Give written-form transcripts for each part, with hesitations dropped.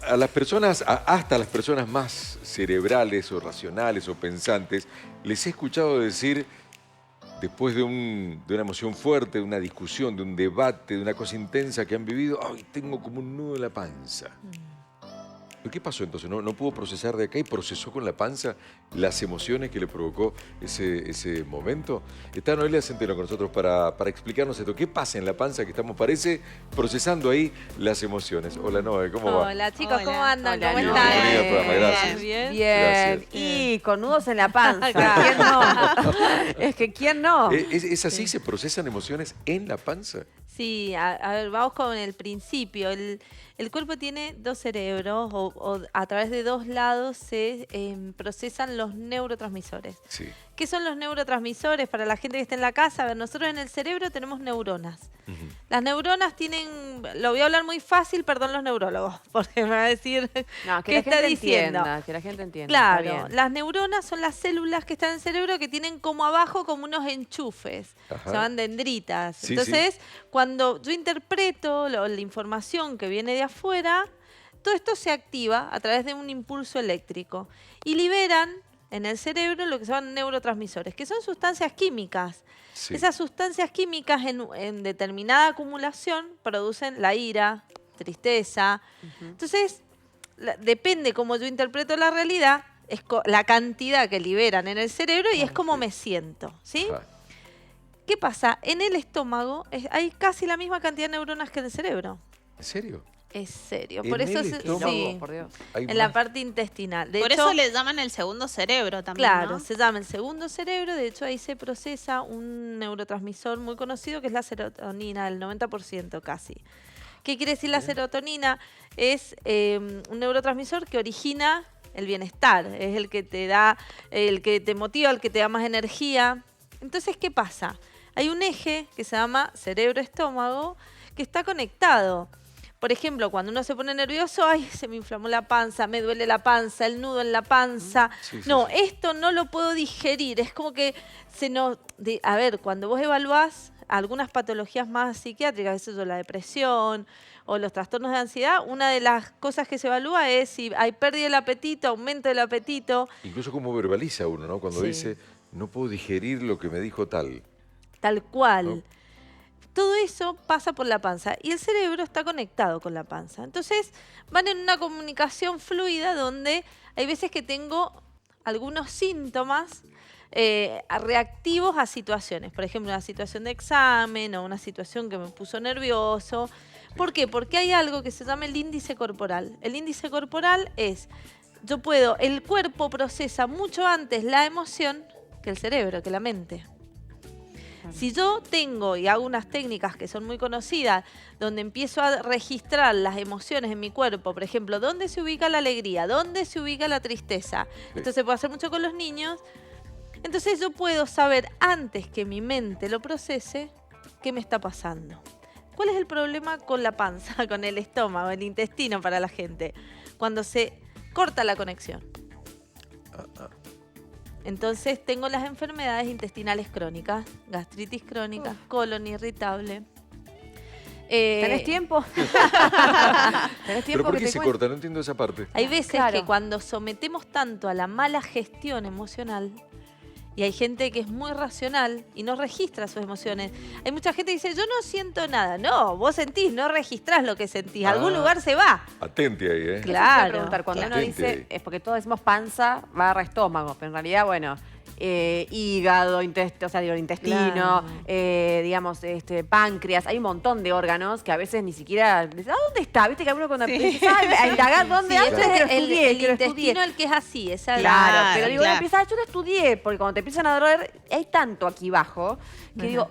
a las personas, hasta las personas más cerebrales o racionales o pensantes, les he escuchado decir, después de una emoción fuerte, de una discusión, de un debate, de una cosa intensa que han vivido, ¡ay, tengo como un nudo en la panza! ¿Pero qué pasó entonces? ¿No pudo procesar de acá y procesó con la panza las emociones que le provocó ese momento? Está Noelia Centeno con nosotros para explicarnos esto. ¿Qué pasa en la panza que estamos, parece, procesando ahí las emociones? Hola, Noe, ¿cómo va? Hola, chicos, ¿cómo Hola. andan? Hola, ¿Cómo Noe. están? Bienvenida al programa, gracias. Bien. Bien, Gracias. y con nudos en la panza. ¿Quién no? Es que ¿quién no? ¿Es así? ¿Se procesan emociones en la panza? Sí, a ver, vamos con el principio. El cuerpo tiene dos cerebros o a través de dos lados se procesan los neurotransmisores. Sí. ¿Qué son los neurotransmisores? Para la gente que está en la casa, a ver, nosotros en el cerebro tenemos neuronas. Las neuronas tienen, lo voy a hablar muy fácil, perdón los neurólogos, porque me va a decir, No, ¿qué está diciendo? Que la gente entienda. Claro, está bien. las neuronas son las células que están en el cerebro que tienen como abajo como unos enchufes, Ajá. se llaman dendritas. Sí, Entonces, cuando yo interpreto la información que viene de afuera, todo esto se activa a través de un impulso eléctrico y liberan en el cerebro lo que se llaman neurotransmisores, que son sustancias químicas. Sí. Esas sustancias químicas en determinada acumulación producen la ira, tristeza. Entonces, depende cómo yo interpreto la realidad, es la cantidad que liberan en el cerebro y es como me siento, ¿sí? Ajá. ¿Qué pasa? En el estómago hay casi la misma cantidad de neuronas que en el cerebro. ¿En serio? Es serio. ¿En Por eso el estómago? sí, Por Dios. Hay en la más. parte intestinal. De Por hecho, eso le llaman el segundo cerebro también, claro, ¿no? se llama el segundo cerebro. De hecho, ahí se procesa un neurotransmisor muy conocido que es la serotonina, el 90% casi. ¿Qué quiere decir la serotonina? Es un neurotransmisor que origina el bienestar. Es el que te da, el que te motiva, el que te da más energía. Entonces, ¿qué pasa? Hay un eje que se llama cerebro-estómago que está conectado. Por ejemplo, cuando uno se pone nervioso, ¡ay, se me inflamó la panza, me duele la panza, el nudo en la panza! Sí, sí, No, sí. esto no lo puedo digerir. Es como que se nos... a ver, cuando vos evaluás algunas patologías más psiquiátricas, eso es la depresión o los trastornos de ansiedad, una de las cosas que se evalúa es si hay pérdida del apetito, aumento del apetito, Incluso cómo verbaliza uno, ¿no? Cuando Sí. dice, no puedo digerir lo que me dijo tal. tal cual. ¿No? Todo eso pasa por la panza y el cerebro está conectado con la panza. Entonces van en una comunicación fluida donde hay veces que tengo algunos síntomas reactivos a situaciones. Por ejemplo, una situación de examen o una situación que me puso nervioso. ¿Por qué? Porque hay algo que se llama el índice corporal. El índice corporal es, el cuerpo procesa mucho antes la emoción que el cerebro, que la mente. Si yo tengo y hago unas técnicas que son muy conocidas, donde empiezo a registrar las emociones en mi cuerpo, por ejemplo, ¿dónde se ubica la alegría? ¿Dónde se ubica la tristeza? Sí. Esto se puede hacer mucho con los niños. Entonces yo puedo saber antes que mi mente lo procese qué me está pasando. ¿Cuál es el problema con la panza, con el estómago, el intestino para la gente? Cuando se corta la conexión. Entonces tengo las enfermedades intestinales crónicas, gastritis crónica, colon irritable. ¿Tenés tiempo? ¿Tenés ¿Pero tiempo por que qué te se cuente? corta? No entiendo esa parte. Hay veces Claro. que cuando sometemos tanto a la mala gestión emocional, y hay gente que es muy racional y no registra sus emociones. Hay mucha gente que dice, yo no siento nada. No, vos sentís, no registrás lo que sentís. A algún Ah. lugar se va. Atente ahí, ¿eh? Eso te iba a Claro. preguntar, cuando uno Atente ahí. dice, es porque todos decimos panza barra estómago, pero en realidad, bueno, hígado, intestino, Claro. digamos, páncreas, hay un montón de órganos que a veces ni siquiera, ¿a dónde está? Viste que uno cuando empieza a indagar dónde Sí, antes este que lo es el estudié, que lo intestino estudié. el que es así. Esa es Claro, pero digo, claro. empieza, yo lo estudié, porque cuando te empiezan a doler, hay tanto aquí abajo, que Ajá. digo,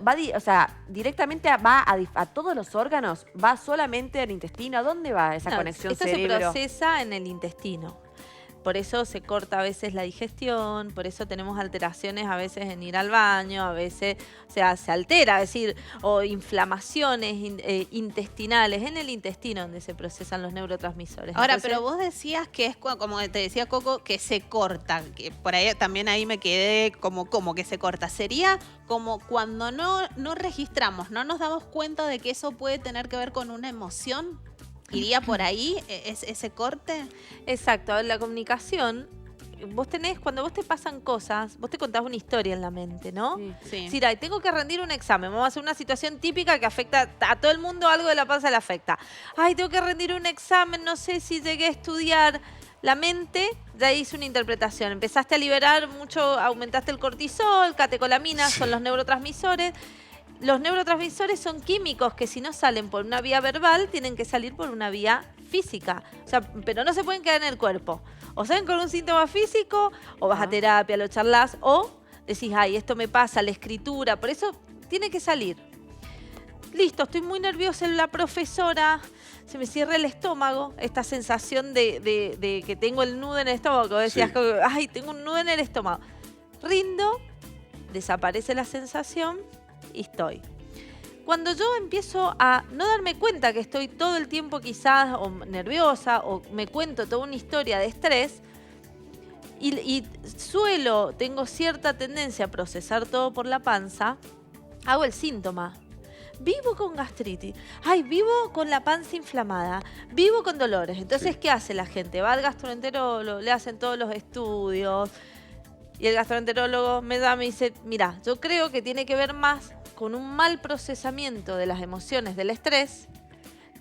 directamente va a todos los órganos, va solamente al intestino, ¿a dónde va esa No, conexión esto se cerebro? procesa en el intestino. Por eso se corta a veces la digestión, por eso tenemos alteraciones a veces en ir al baño, a veces, o sea, se altera, es decir, o inflamaciones intestinales en el intestino donde se procesan los neurotransmisores. Ahora, Entonces, pero vos decías que es como te decía Coco, que se corta, que por ahí también ahí me quedé como que se corta. Sería como cuando no registramos, no nos damos cuenta de que eso puede tener que ver con una emoción. ¿Iría por ahí ese corte? Exacto, a ver, la comunicación, vos tenés, cuando vos te pasan cosas, vos te contás una historia en la mente, ¿no? Sí. Sí. Es decir, ay, tengo que rendir un examen, vamos a hacer una situación típica que afecta a todo el mundo, algo de la panza le afecta. Ay, tengo que rendir un examen, no sé si llegué a estudiar. La mente ya hizo una interpretación, empezaste a liberar mucho, aumentaste el cortisol, catecolaminas, son los neurotransmisores. Los neurotransmisores son químicos que si no salen por una vía verbal, tienen que salir por una vía física. O sea, pero no se pueden quedar en el cuerpo. O salen con un síntoma físico, o vas a terapia, lo charlas, o decís, ay, esto me pasa, la escritura. Por eso tiene que salir. Listo, estoy muy nerviosa, la profesora, se me cierra el estómago, esta sensación de que tengo el nudo en el estómago. Decías, Sí. ay, tengo un nudo en el estómago. Rindo, desaparece la sensación y estoy. Cuando yo empiezo a no darme cuenta que estoy todo el tiempo quizás o nerviosa o me cuento toda una historia de estrés y tengo cierta tendencia a procesar todo por la panza, hago el síntoma. Vivo con gastritis, ay, vivo con la panza inflamada, vivo con dolores. Entonces, Sí. ¿qué hace la gente? Va al gastroenterólogo, le hacen todos los estudios y el gastroenterólogo me llama y dice, mira, yo creo que tiene que ver más con un mal procesamiento de las emociones del estrés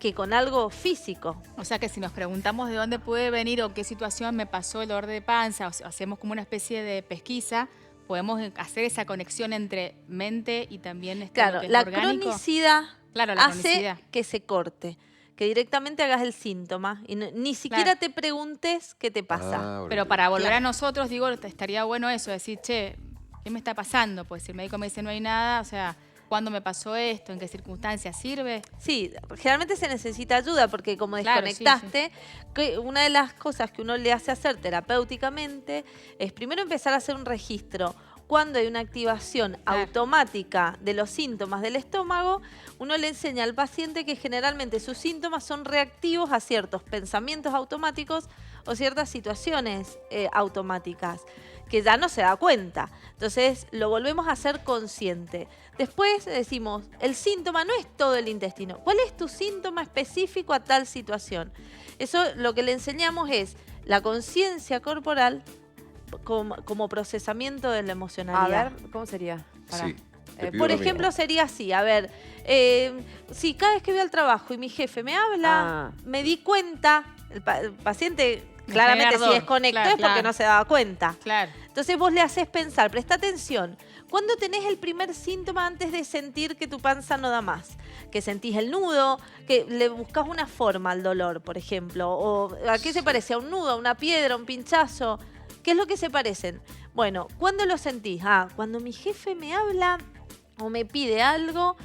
que con algo físico. O sea que si nos preguntamos de dónde puede venir o qué situación me pasó el dolor de panza, o hacemos como una especie de pesquisa, podemos hacer esa conexión entre mente y también Claro, lo que es la orgánico. cronicidad Claro, la hace cronicidad. que se corte, que directamente hagas el síntoma y ni siquiera te preguntes qué te pasa. Ah, ahora Pero entiendo. para volver Claro. a nosotros, digo, estaría bueno eso, decir, che, ¿qué me está pasando? Pues si el médico me dice no hay nada, o sea, ¿cuándo me pasó esto? ¿En qué circunstancias sirve? Sí, generalmente se necesita ayuda porque como Claro, desconectaste, que una de las cosas que uno le hace hacer terapéuticamente es primero empezar a hacer un registro. Cuando hay una activación Claro. automática de los síntomas del estómago, uno le enseña al paciente que generalmente sus síntomas son reactivos a ciertos pensamientos automáticos o ciertas situaciones automáticas, que ya no se da cuenta. Entonces lo volvemos a hacer consciente. Después decimos, el síntoma no es todo el intestino. ¿Cuál es tu síntoma específico a tal situación? Eso lo que le enseñamos es la conciencia corporal como procesamiento de la A emocionalidad. ver, ¿cómo sería? Pará. Sí. Te pido Por lo mismo. ejemplo, sería así, a ver, si cada vez que voy al trabajo y mi jefe me habla, me di cuenta, el paciente claramente si ardor, desconectó claro, es porque claro. no se daba cuenta. Claro. Entonces vos le haces pensar, presta atención, ¿cuándo tenés el primer síntoma antes de sentir que tu panza no da más? Que sentís el nudo, que le buscas una forma al dolor, por ejemplo, o ¿a qué se parece? ¿A un nudo, a una piedra, a un pinchazo? ¿Qué es lo que se parecen? Bueno, ¿cuándo lo sentís? Cuando mi jefe me habla o me pide algo,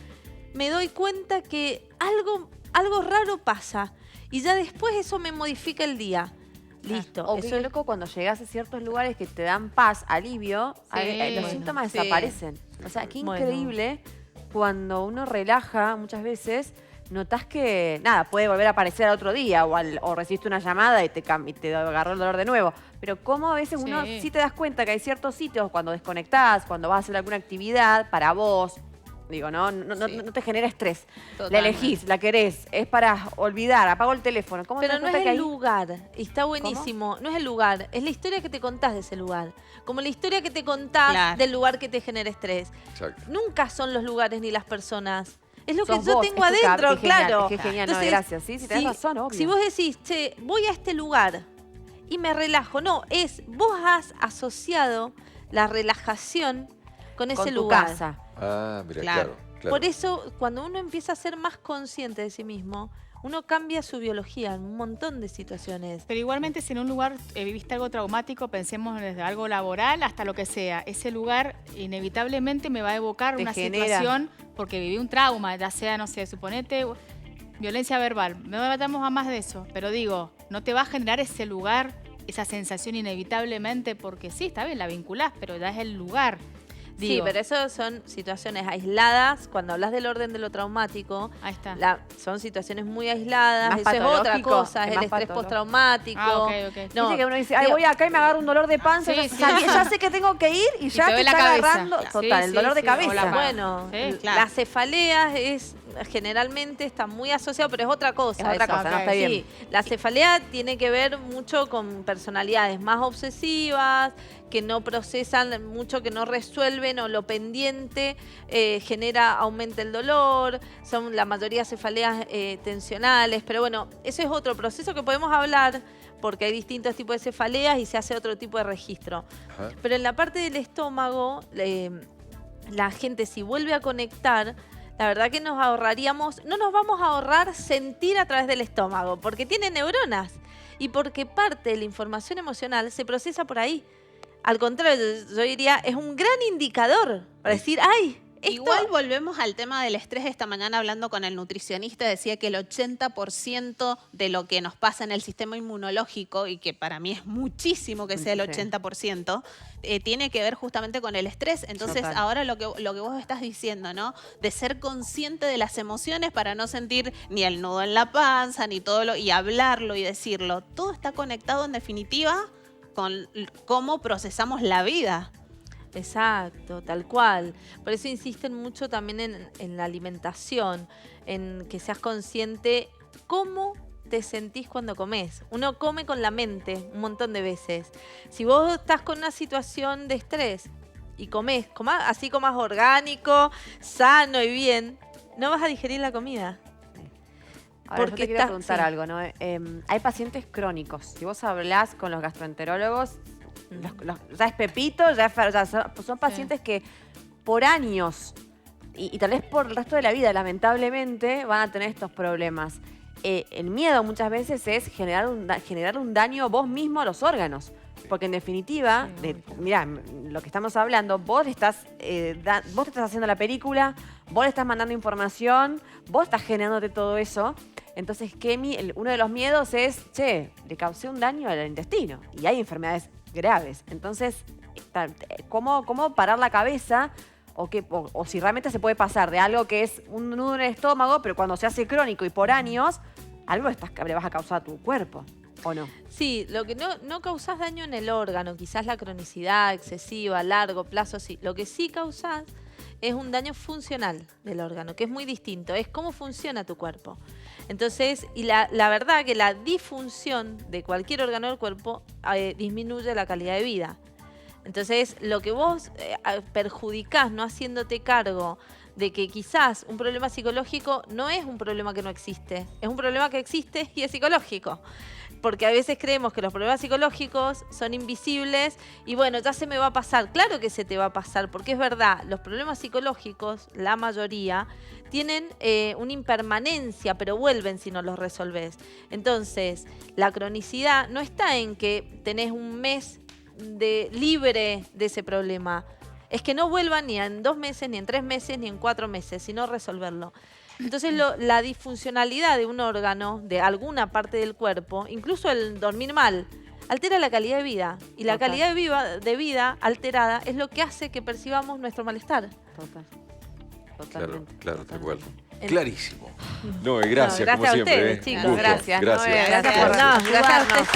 me doy cuenta que algo raro pasa y ya después eso me modifica el día. Listo. O eso qué es- loco cuando llegas a ciertos lugares que te dan paz, alivio, los Bueno, síntomas sí. desaparecen. O sea, qué Bueno. increíble cuando uno relaja muchas veces. Notás que, nada, puede volver a aparecer al otro día o recibiste una llamada y te agarró el dolor de nuevo. Pero cómo a veces uno Sí. sí te das cuenta que hay ciertos sitios cuando desconectás, cuando vas a hacer alguna actividad para vos, digo, no Sí. no te genera estrés. La Totalmente. elegís, la querés, es para olvidar, apago el teléfono. ¿Cómo te Pero das no es cuenta que el ahí- lugar, y está buenísimo. No es el lugar, es la historia que te contás de ese lugar. Como la historia que te contás Claro. del lugar que te genera estrés. Exacto. Nunca son los lugares ni las personas. Es lo Sos que yo vos, tengo es tu adentro, qué genial, claro. qué genial, no, Entonces, gracias. Sí, tenés razón, obvio. Si vos decís, che, voy a este lugar y me relajo, no, vos has asociado la relajación con ese con tu lugar. casa. Ah, mira, Claro. claro. Por eso, cuando uno empieza a ser más consciente de sí mismo, uno cambia su biología en un montón de situaciones. Pero igualmente si en un lugar viviste algo traumático, pensemos desde algo laboral hasta lo que sea, ese lugar inevitablemente me va a evocar Te una genera. situación porque viví un trauma, ya sea, no sé, suponete violencia verbal, no metamos a más de eso, pero digo, no te va a generar ese lugar, esa sensación inevitablemente porque sí, está bien, la vinculás, pero ya es el lugar. Sí, Digo, pero eso son situaciones aisladas. Cuando hablas del orden de lo traumático, ahí está. son situaciones muy aisladas. Más Eso es otra patológico, cosa, es es el más estrés patológico. postraumático. Ah, ok, ok. No, Viste que uno dice, ay, digo, voy acá y me agarro un dolor de panza, Sí, ya, sí. ya sé que tengo que ir y ya te te ve la está cabeza. agarrando. Claro. Total, Sí, el dolor sí, de sí, o cabeza. la- bueno, Sí, claro. la cefalea es generalmente está muy asociado, pero es otra cosa. Es otra eso. cosa, no está Sí, bien. la cefalea tiene que ver mucho con personalidades más obsesivas, que no procesan mucho, que no resuelven, o lo pendiente aumenta el dolor. Son la mayoría cefaleas tensionales, pero bueno, eso es otro proceso que podemos hablar, porque hay distintos tipos de cefaleas y se hace otro tipo de registro. Ajá. Pero en la parte del estómago, la gente, si vuelve a conectar, la verdad que nos ahorraríamos, no nos vamos a ahorrar sentir a través del estómago, porque tiene neuronas y porque parte de la información emocional se procesa por ahí. Al contrario, yo diría, es un gran indicador para decir, ¡ay! Esto... Igual volvemos al tema del estrés. Esta mañana hablando con el nutricionista decía que el 80% de lo que nos pasa en el sistema inmunológico, y que para mí es muchísimo que sea el 80%, tiene que ver justamente con el estrés. Entonces Total. ahora lo que vos estás diciendo, ¿no? De ser consciente de las emociones para no sentir ni el nudo en la panza, ni todo lo, y hablarlo y decirlo. Todo está conectado en definitiva con cómo procesamos la vida. Exacto, tal cual. Por eso insisten mucho también en la alimentación, en que seas consciente cómo te sentís cuando comes. Uno come con la mente un montón de veces. Si vos estás con una situación de estrés y comés, así comas orgánico, sano y bien, no vas a digerir la comida. Ahora, Porque yo te quiero estás- preguntar sí. algo, ¿no? Hay pacientes crónicos. Si vos hablás con los gastroenterólogos, ya es Pepito, son pacientes que por años y tal vez por el resto de la vida, lamentablemente, van a tener estos problemas. El miedo muchas veces es generar un daño vos mismo a los órganos. Porque en definitiva, mirá, lo que estamos hablando, vos te estás haciendo la película, vos le estás mandando información, vos estás generándote todo eso. Entonces, uno de los miedos es, che, le causé un daño al intestino. Y hay enfermedades graves. Entonces, ¿cómo parar la cabeza? O si realmente se puede pasar de algo que es un nudo en el estómago, pero cuando se hace crónico y por años, algo le vas a causar a tu cuerpo, ¿o no? Sí, lo que no causás daño en el órgano, quizás la cronicidad excesiva a largo plazo, sí. Lo que sí causás es un daño funcional del órgano, que es muy distinto, es cómo funciona tu cuerpo. Entonces, y la verdad que la disfunción de cualquier órgano del cuerpo disminuye la calidad de vida. Entonces, lo que vos perjudicás no haciéndote cargo de que quizás un problema psicológico no es un problema que no existe, es un problema que existe y es psicológico. Porque a veces creemos que los problemas psicológicos son invisibles y bueno, ya se me va a pasar. Claro que se te va a pasar, porque es verdad, los problemas psicológicos, la mayoría, tienen una impermanencia, pero vuelven si no los resolvés. Entonces, la cronicidad no está en que tenés un mes libre de ese problema. Es que no vuelva ni en 2 meses, ni en 3 meses, ni en 4 meses, sino resolverlo. Entonces, la disfuncionalidad de un órgano, de alguna parte del cuerpo, incluso el dormir mal, altera la calidad de vida. Y la Total. calidad de vida alterada es lo que hace que percibamos nuestro malestar. Total. Claro, Totalmente. claro, tal cual. El- Clarísimo. No, gracias, No, gracias como a siempre. ustedes, ¿eh? chicos. Un gusto. Gracias. Gracias. Gracias por Gracias por ayudarnos. ayudarnos.